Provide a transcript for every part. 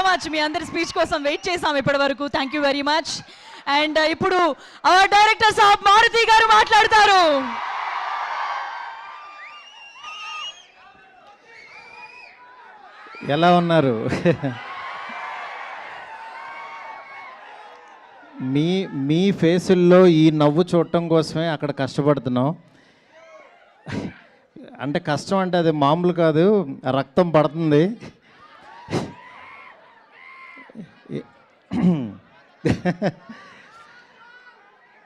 Much. మీ అందరి speech కోసం wait చేసాం ఇప్పటి వరకు. Thank you very much. And ఇప్పుడు అవర్ డైరెక్టర్ సాబ్ మారుతి గారు మాట్లాడతారు. ఎలా ఉన్నారు? మీ ఫేసుల్లో ఈ నవ్వు చూడటం కోసమే అక్కడ కష్టపడుతున్నాం. అంటే కష్టం అంటే అది మామూలు కాదు, రక్తం పడుతుంది.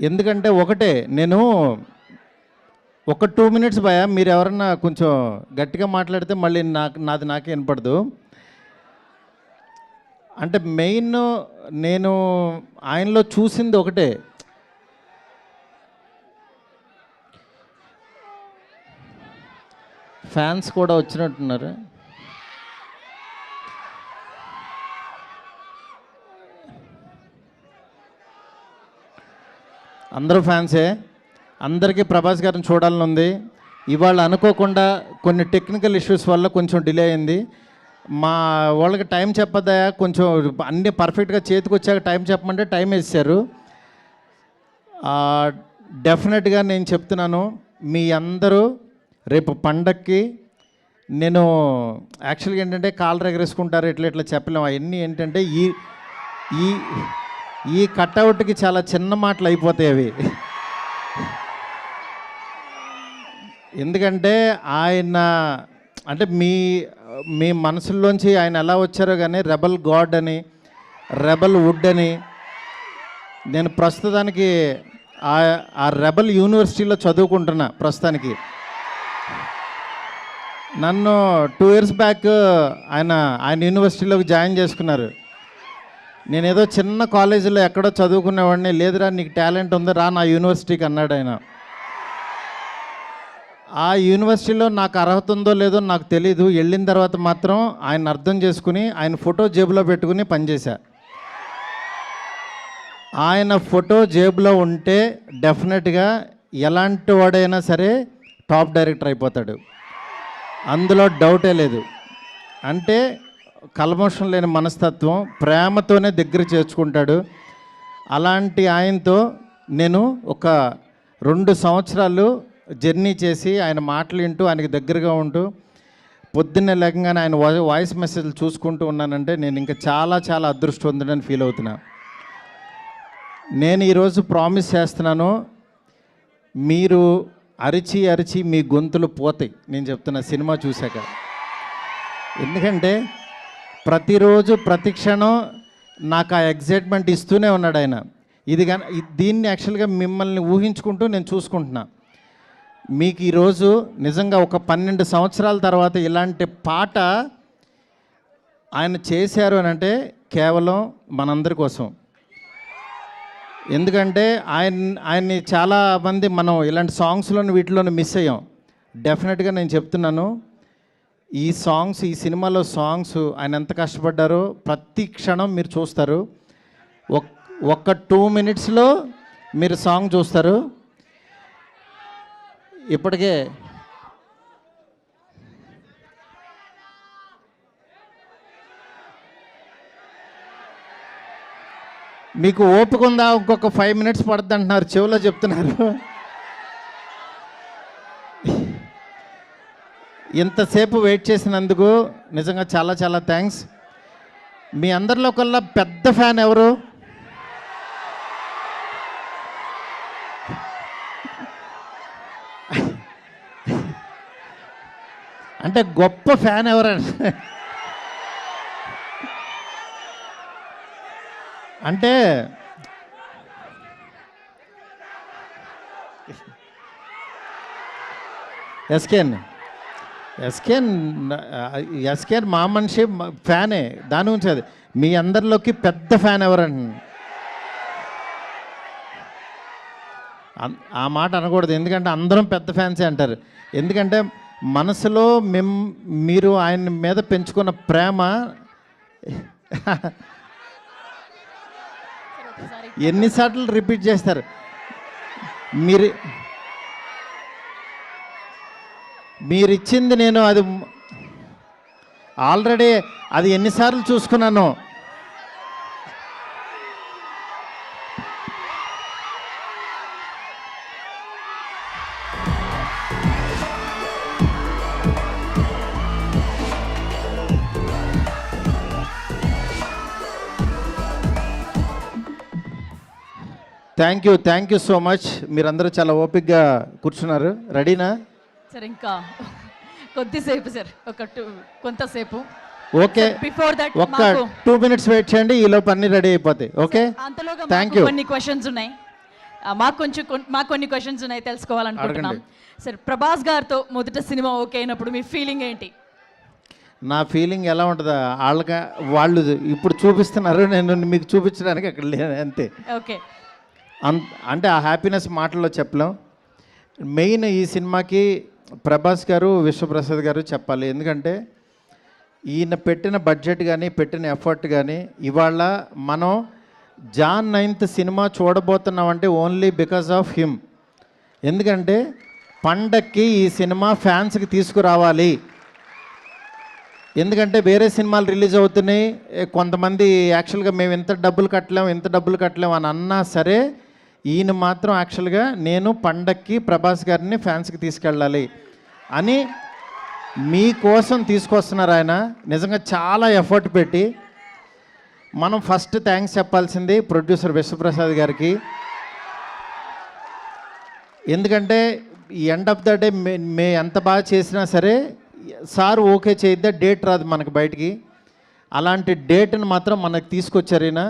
ఎందుకంటే ఒకటే, నేను ఒక 2 minutes భయ, మీరు ఎవరన్నా కొంచెం గట్టిగా మాట్లాడితే మళ్ళీ నాది నాకే వినపడదు. అంటే మెయిన్ నేను ఆయనలో చూసింది ఒకటే, ఫ్యాన్స్ కూడా వచ్చినట్టున్నారు. అందరూ ఫ్యాన్సే. అందరికీ ప్రభాస్ గారిని చూడాలని ఉంది. ఇవాళ అనుకోకుండా కొన్ని టెక్నికల్ ఇష్యూస్ వల్ల కొంచెం డిలే అయింది. మా వాళ్ళకి టైం చెప్పద్దా, కొంచెం అన్నీ పర్ఫెక్ట్గా చేతికి వచ్చాక టైం చెప్పమంటే టైం వేసారు. డెఫినెట్గా నేను చెప్తున్నాను, మీ అందరూ రేపు పండక్కి, నేను యాక్చువల్గా ఏంటంటే కాళ్ళు ఎగరేసుకుంటారు, ఇట్లా చెప్పలేము. అవన్నీ ఏంటంటే ఈ కట్అవుట్కి చాలా చిన్న మాటలు అయిపోతాయి అవి. ఎందుకంటే ఆయన అంటే మీ మనసుల్లోంచి ఆయన ఎలా వచ్చారో కానీ, రెబల్ గాడ్ అని, రెబల్ వుడ్ అని. నేను ప్రస్తుతానికి ఆ రెబల్ యూనివర్సిటీలో చదువుకుంటున్నా ప్రస్తుతానికి. నన్ను 2 years బ్యాక్ ఆయన యూనివర్సిటీలోకి జాయిన్ చేసుకున్నారు. నేనేదో చిన్న కాలేజీలో ఎక్కడో చదువుకునేవాడిని. లేదురా నీకు టాలెంట్ ఉంది, రా నా యూనివర్సిటీకి అన్నాడు ఆయన. ఆ యూనివర్సిటీలో నాకు అర్హత ఉందో లేదో నాకు తెలీదు. వెళ్ళిన తర్వాత మాత్రం ఆయన అర్థం చేసుకుని ఆయన ఫోటో జేబులో పెట్టుకుని పనిచేశా. ఆయన ఫోటో జేబులో ఉంటే డెఫినెట్గా ఎలాంటి వాడైనా సరే టాప్ డైరెక్టర్ అయిపోతాడు, అందులో డౌటే లేదు. అంటే కల్మషం లేని మనస్తత్వం, ప్రేమతోనే దగ్గర చేర్చుకుంటాడు. అలాంటి ఆయనతో నేను ఒక 2 సంవత్సరాలు జర్నీ చేసి ఆయన మాటలు వింటూ ఆయనకి దగ్గరగా ఉంటూ పొద్దున్నే లేకగానే ఆయన వాయిస్ మెసేజ్లు చూసుకుంటూ ఉన్నానంటే నేను ఇంకా చాలా చాలా అదృష్టవంతుడని ఫీల్ అవుతున్నా. నేను ఈరోజు ప్రామిస్ చేస్తున్నాను, మీరు అరిచి అరిచి మీ గొంతులు పోతాయి నేను చెప్తున్నా సినిమా చూశాక. ఎందుకంటే ప్రతిరోజు ప్రతి క్షణం నాకు ఆ ఎగ్జైట్మెంట్ ఇస్తూనే ఉన్నాడు ఆయన. దీన్ని యాక్చువల్గా మిమ్మల్ని ఊహించుకుంటూ నేను చూసుకుంటున్నా. మీకు ఈరోజు నిజంగా ఒక 12 సంవత్సరాల తర్వాత ఇలాంటి పాట ఆయన చేశారు అని అంటే కేవలం మనందరి కోసం. ఎందుకంటే ఆయన్ని చాలామంది మనం ఇలాంటి సాంగ్స్లోని వీటిలోని మిస్ అయ్యాం. డెఫినెట్గా నేను చెప్తున్నాను, ఈ సినిమాలో సాంగ్స్ ఆయన ఎంత కష్టపడ్డారో ప్రతి క్షణం మీరు చూస్తారు. ఒక్క 2 minutesలో మీరు సాంగ్ చూస్తారు. ఇప్పటికే మీకు ఓపిక ఉందా, ఇంకొక 5 minutes పడుతుంది అంటున్నారు, చెవిలో చెప్తున్నారు. ఇంతసేపు వెయిట్ చేసినందుకు నిజంగా చాలా చాలా థ్యాంక్స్. మీ అందరిలో కల్లా పెద్ద ఫ్యాన్ ఎవరు? అంటే గొప్ప ఫ్యాన్ ఎవరంటే అంటే ఎస్కేన్ మా మనిషి ఫ్యానే, దాని గురించి అది. మీ అందరిలోకి పెద్ద ఫ్యాన్ ఎవరండి? ఆ మాట అనకూడదు, ఎందుకంటే అందరం పెద్ద ఫ్యాన్సే అంటారు. ఎందుకంటే మనసులో మీరు ఆయన మీద పెంచుకున్న ప్రేమ ఎన్నిసార్లు రిపీట్ చేస్తారు. మీరిచ్చింది నేను అది ఆల్రెడీ అది ఎన్నిసార్లు చూసుకున్నాను. Thank you so much. మీరందరూ చాలా ఓపిక్గా కూర్చున్నారు. రెడీనా? సార్ ఇంకా కొద్దిసేపు సార్, కొంతసేపు. ఓకే, బిఫోర్ దట్ ఒక్క 2 minutes వెయిట్ చేయండి, ఈలోపు అన్ని రెడీ అయిపోతాయి. ఓకే, అంతలోగా థ్యాంక్ యూ. కొన్ని క్వశ్చన్స్ ఉన్నాయి, మాకు కొన్ని క్వశ్చన్స్ ఉన్నాయి, తెలుసుకోవాలనుకుంటున్నాం. సార్, ప్రభాస్ గారితో మొదట సినిమా ఓకే అయినప్పుడు మీ ఫీలింగ్ ఏంటి? నా ఫీలింగ్ ఎలా ఉంటుందా, వాళ్ళు ఇప్పుడు చూపిస్తున్నారు, నేను మీకు చూపించడానికి అక్కడ లేదు అంతే. ఓకే, అంటే ఆ హ్యాపీనెస్ మాటల్లో చెప్పలేం. మెయిన్ ఈ సినిమాకి ప్రభాస్ గారు, విశ్వప్రసాద్ గారు చెప్పాలి. ఎందుకంటే ఈయన పెట్టిన బడ్జెట్ కానీ పెట్టిన ఎఫర్ట్ కానీ, ఇవాళ మనం జాన్ 9th సినిమా చూడబోతున్నామంటే ఓన్లీ బికాజ్ ఆఫ్ హిమ్. ఎందుకంటే పండక్కి ఈ సినిమా ఫ్యాన్స్కి తీసుకురావాలి. ఎందుకంటే వేరే సినిమాలు రిలీజ్ అవుతున్నాయి, కొంతమంది యాక్చువల్గా మేము ఇంత డబ్బులు కట్టలేము అని అన్నా సరే, ఈయన మాత్రం యాక్చువల్గా నేను పండక్కి ప్రభాస్ గారిని ఫ్యాన్స్కి తీసుకెళ్ళాలి అని మీకోసం తీసుకొస్తున్నారు. ఆయన నిజంగా చాలా ఎఫర్ట్ పెట్టి. మనం ఫస్ట్ థ్యాంక్స్ చెప్పాల్సింది ప్రొడ్యూసర్ విశ్వప్రసాద్ గారికి. ఎందుకంటే ఎండ్ ఆఫ్ ద డే మే ఎంత బాగా చేసినా సరే సార్ ఓకే చేయిద్దా డేట్ రాదు మనకు బయటికి. అలాంటి డేట్ని మాత్రం మనకు తీసుకొచ్చారు ఈయన.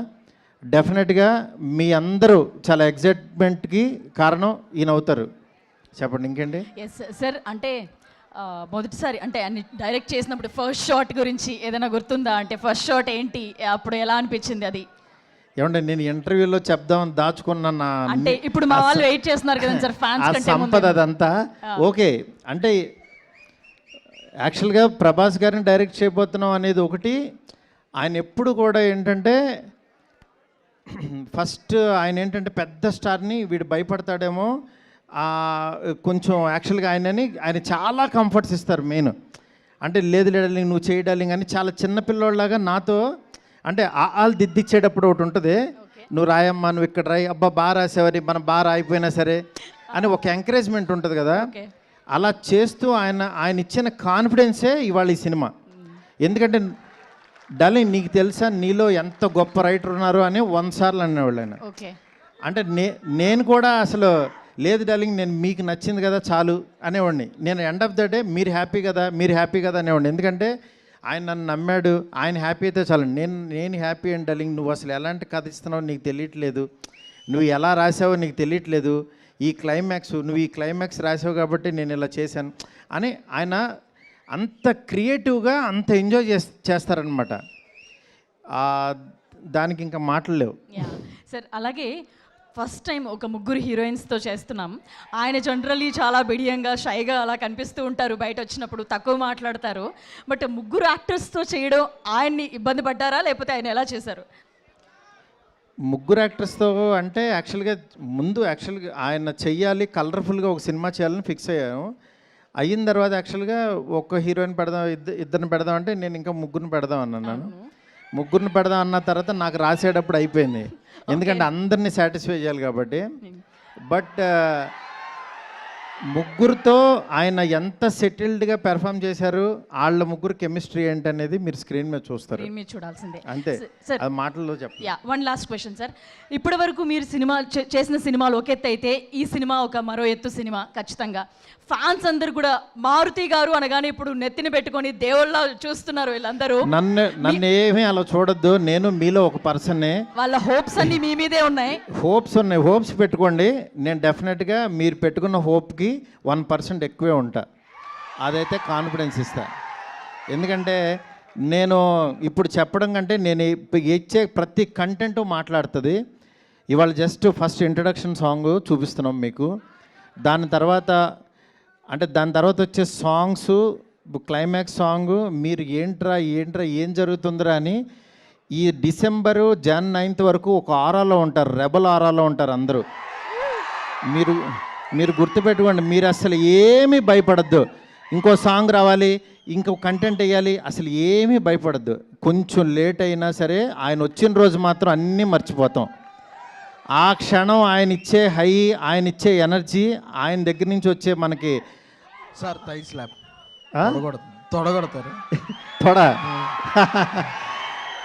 డెఫినెట్గా మీ అందరూ చాలా ఎగ్జైట్మెంట్కి కారణం ఈయన అవుతారు. చెప్పండి ఇంకేంటి. ఎస్ సార్, అంటే మొదటిసారి అంటే అన్ని డైరెక్ట్ చేసినప్పుడు ఫస్ట్ షాట్ గురించి ఏదైనా గుర్తుందా? అంటే ఫస్ట్ షాట్ ఏంటి, అప్పుడు ఎలా అనిపించింది అది? ఏమంటే నేను ఇంటర్వ్యూలో చెప్దామని దాచుకున్నా, అంటే ఇప్పుడు మా వాళ్ళు వెయిట్ చేస్తున్నారు కదా సార్, ఫ్యాన్స్ కంటే సంపద అదంతా ఓకే. అంటే యాక్చువల్గా ప్రభాస్ గారిని డైరెక్ట్ చేయబోతున్నాం అనేది ఒకటి. ఆయన ఎప్పుడు కూడా ఏంటంటే ఫస్ట్ ఆయన ఏంటంటే పెద్ద స్టార్ని వీడు భయపడతాడేమో కొంచెం. యాక్చువల్గా ఆయన చాలా కంఫర్ట్స్ ఇస్తారు. మెయిన్ అంటే లేదు డార్లింగ్ నువ్వు చేయి డార్లింగ్ అని చాలా చిన్నపిల్లోళ్ళలాగా నాతో, అంటే వాళ్ళు దిద్దిచ్చేటప్పుడు ఒకటి ఉంటుంది, నువ్వు రాయమ్మా, నువ్వు ఇక్కడ రాయి, అబ్బా బాగా రాసేవారి, మనం బాగా రాయిపోయినా సరే అని ఒక ఎంకరేజ్మెంట్ ఉంటుంది కదా. అలా చేస్తూ ఆయన ఇచ్చిన కాన్ఫిడెన్సే ఇవాళ ఈ సినిమా. ఎందుకంటే డార్లింగ్ నీకు తెలుసా నీలో ఎంత గొప్ప రైటర్ ఉన్నారు అని 100 సార్లు అనేవాళ్ళు ఆయన. అంటే నేను కూడా అసలు లేదు డార్లింగ్ నేను మీకు నచ్చింది కదా చాలు అనేవాడిని. నేను ఎండ్ ఆఫ్ ద డే మీరు హ్యాపీ కదా అనేవాడిని. ఎందుకంటే ఆయన నన్ను నమ్మాడు, ఆయన హ్యాపీ అయితే చాలు. నేను హ్యాపీ అండ్ డార్లింగ్, నువ్వు అసలు ఎలాంటి కథ ఇస్తున్నావో నీకు తెలియట్లేదు, నువ్వు ఎలా రాసావో నీకు తెలియట్లేదు, నువ్వు ఈ క్లైమాక్స్ రాసావు కాబట్టి నేను ఇలా చేశాను అని ఆయన అంత క్రియేటివ్గా అంత ఎంజాయ్ చేస్తారనమాట. దానికి ఇంకా మాటలు లేవు సార్. అలాగే ఫస్ట్ టైం ఒక ముగ్గురు హీరోయిన్స్తో చేస్తున్నాం. ఆయన జనరల్లీ చాలా బిడియంగా షైగా అలా కనిపిస్తూ ఉంటారు, బయట వచ్చినప్పుడు తక్కువ మాట్లాడతారు. బట్ ముగ్గురు యాక్టర్స్తో చేయడం ఆయన్ని ఇబ్బంది పడ్డారా, లేకపోతే ఆయన ఎలా చేశారు? ముగ్గురు యాక్టర్స్తో అంటే యాక్చువల్గా ఆయన చెయ్యాలి, కలర్ఫుల్గా ఒక సినిమా చేయాలని ఫిక్స్ అయ్యాము. అయిన తర్వాత యాక్చువల్గా ఒక హీరోయిన్ పెడదాం, ఇద్దరిని పెడదాం అంటే నేను ఇంకా ముగ్గురిని పెడదాం అన్నాను. ముగ్గురిని పెడదాం అన్న తర్వాత నాకు రాసేటప్పుడు అయిపోయింది, ఎందుకంటే అందరినీ సాటిస్ఫై చేయాలి కాబట్టి. బట్ ముగ్గురుతో ఆయన ఎంత సెటిల్డ్గా పెర్ఫామ్ చేశారు, వాళ్ళ ముగ్గురు కెమిస్ట్రీ ఏంటనేది మీరు స్క్రీన్ మీద చూస్తారు, చూడాల్సిందే. అంతే, అది మాటల్లో చెప్పండి. వన్ లాస్ట్ క్వశ్చన్ సార్, ఇప్పటి వరకు మీరు చేసిన సినిమాలు ఒక ఎత్తు అయితే ఈ సినిమా ఒక మరో ఎత్తు సినిమా ఖచ్చితంగా. ఫ్యాన్స్ అందరు కూడా మారుతి గారు అనగానే ఇప్పుడు నెత్తిని పెట్టుకొని దేవుళ్ళ చూస్తున్నారు వీళ్ళందరూ. నన్ను ఏమీ అలా చూడొద్దు, నేను మీలో ఒక పర్సన్నే. వాళ్ళ హోప్స్ అన్ని మీ మీదే ఉన్నాయి. హోప్స్ పెట్టుకోండి. నేను డెఫినెట్గా మీరు పెట్టుకున్న హోప్కి 1% ఎక్కువే ఉంటా, అదైతే కాన్ఫిడెన్స్ ఇస్తా. ఎందుకంటే నేను ఇప్పుడు చెప్పడం కంటే నేను ఇచ్చే ప్రతి కంటెంట్ మాట్లాడుతుంది. ఇవాళ జస్ట్ ఫస్ట్ ఇంట్రడక్షన్ సాంగ్ చూపిస్తున్నాం మీకు, దాని తర్వాత వచ్చే సాంగ్స్, క్లైమాక్స్ సాంగ్, మీరు ఏంట్రా ఏం జరుగుతుందిరా అని ఈ డిసెంబరు Jan 9th వరకు ఒక ఆరాలో ఉంటారు, రెబల్ ఆరాలో ఉంటారు అందరూ. మీరు గుర్తుపెట్టుకోండి, మీరు అసలు ఏమీ భయపడద్దు. ఇంకో సాంగ్ రావాలి, ఇంకో కంటెంట్ వేయాలి, అసలు ఏమీ భయపడద్దు. కొంచెం లేట్ అయినా సరే ఆయన వచ్చిన రోజు మాత్రం అన్నీ మర్చిపోతాం. ఆ క్షణం ఆయన ఇచ్చే హై, ఆయన ఇచ్చే ఎనర్జీ, ఆయన దగ్గర నుంచి వచ్చే మనకి సార్ థై స్లాప్ ఆ? తొడగొడతారు. తొడ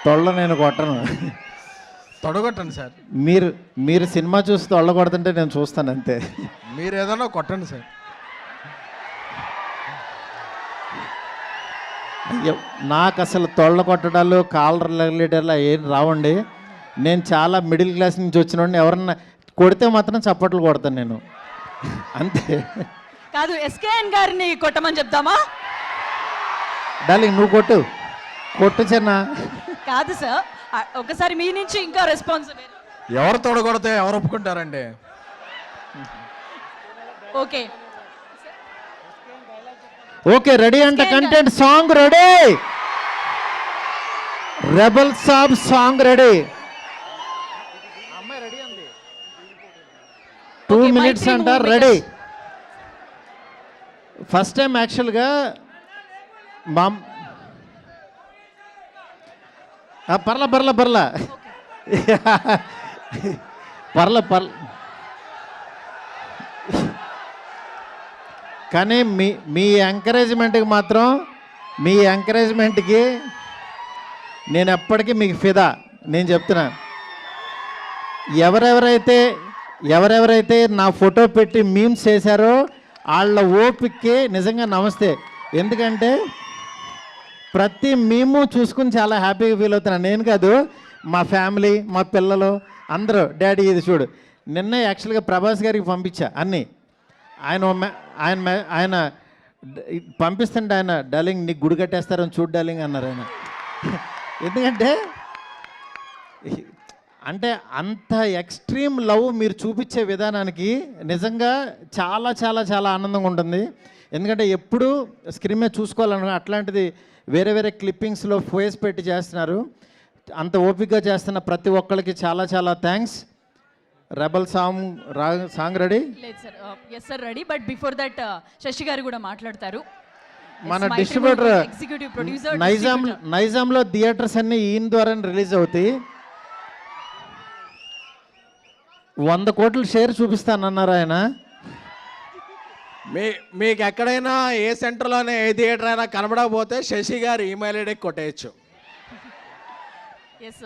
తొళ్ళ నేను కొట్టను. తొడగొట్టండి సార్. మీరు సినిమా చూసి తొళ్ళ కొడుతుంటే నేను చూస్తాను అంతే. మీరు ఏదైనా కొట్టండి సార్. అయ్యో, నాకు అసలు తొళ్ళ కొట్టడాలు, కాలర్ లెగలేటర్లు ఏం రావండి. నేను చాలా మిడిల్ క్లాస్ నుంచి వచ్చిన ఎవరన్నా కొడితే మాత్రం చప్పట్లు కొడతాను నేను అంతే. కాదు, ఎస్కేఎన్ గారిని కొట్టమని చెప్దామా? డార్లింగ్ నువ్వు కొట్టు చిన్న. కాదు సార్, ఒకసారి మీ నుంచి ఇంకా రెస్పాన్స్. ఎవరు తొడగొడితే ఎవరు ఒప్పుకుంటారండి? ఓకే ఓకే, రెడీ అంట. కంటెంట్ సాంగ్ రెడీ, రెబల్ సాబ్ సాంగ్ రెడీ. 2 minutes అంట, రెడీ. ఫస్ట్ టైం యాక్చువల్గా పర్ల కానీ మీ ఎంకరేజ్మెంట్కి మాత్రం, మీ ఎంకరేజ్మెంట్కి నేను ఎప్పటికీ మీకు ఫిదా. నేను చెప్తున్నా, ఎవరెవరైతే నా ఫోటో పెట్టి మీమ్స్ చేశారో వాళ్ళ ఓపికకి నిజంగా నమస్తే. ఎందుకంటే ప్రతి మీము చూసుకుని చాలా హ్యాపీగా ఫీల్ అవుతున్నాను. నేను కాదు, మా ఫ్యామిలీ, మా పిల్లలు అందరూ, డాడీ ఇది చూడు. నిన్న యాక్చువల్గా ప్రభాస్ గారికి పంపించా అన్నీ. ఆయన పంపిస్తుంటే ఆయన, డార్లింగ్ నీకు గుడి కట్టేస్తారని చూడు డార్లింగ్ అన్నారు ఆయన. ఎందుకంటే అంత ఎక్స్ట్రీమ్ లవ్ మీరు చూపించే విధానానికి నిజంగా చాలా చాలా చాలా ఆనందంగా ఉంటుంది. ఎందుకంటే ఎప్పుడు స్క్రీన్ మీద చూసుకోవాలనుకో, అట్లాంటిది వేరే క్లిప్పింగ్స్లో ఫేస్ పెట్టి చేస్తున్నారు. అంత ఓపికగా చేస్తున్న ప్రతి ఒక్కరికి చాలా చాలా థ్యాంక్స్. Rebel song ready? లేదు sir, yes sir ready. But before that Sasi garu కూడా మాట్లాడతారు. మన డిస్ట్రిబ్యూటర్ ఎగ్జిక్యూటివ్ ప్రొడ్యూసర్ నైజాంలో థియేటర్స్ అన్నీ ఈయన ద్వారా రిలీజ్ అవుతాయి. 100 కోట్ల షేర్ చూపిస్తానన్నారు ఆయన. మీకు ఎక్కడైనా ఏ సెంటర్లోనే ఏ థియేటర్ అయినా కనబడకపోతే శశి గారు ఈమెయిల్ ఐడికి కొట్టేయచ్చు. ఎస్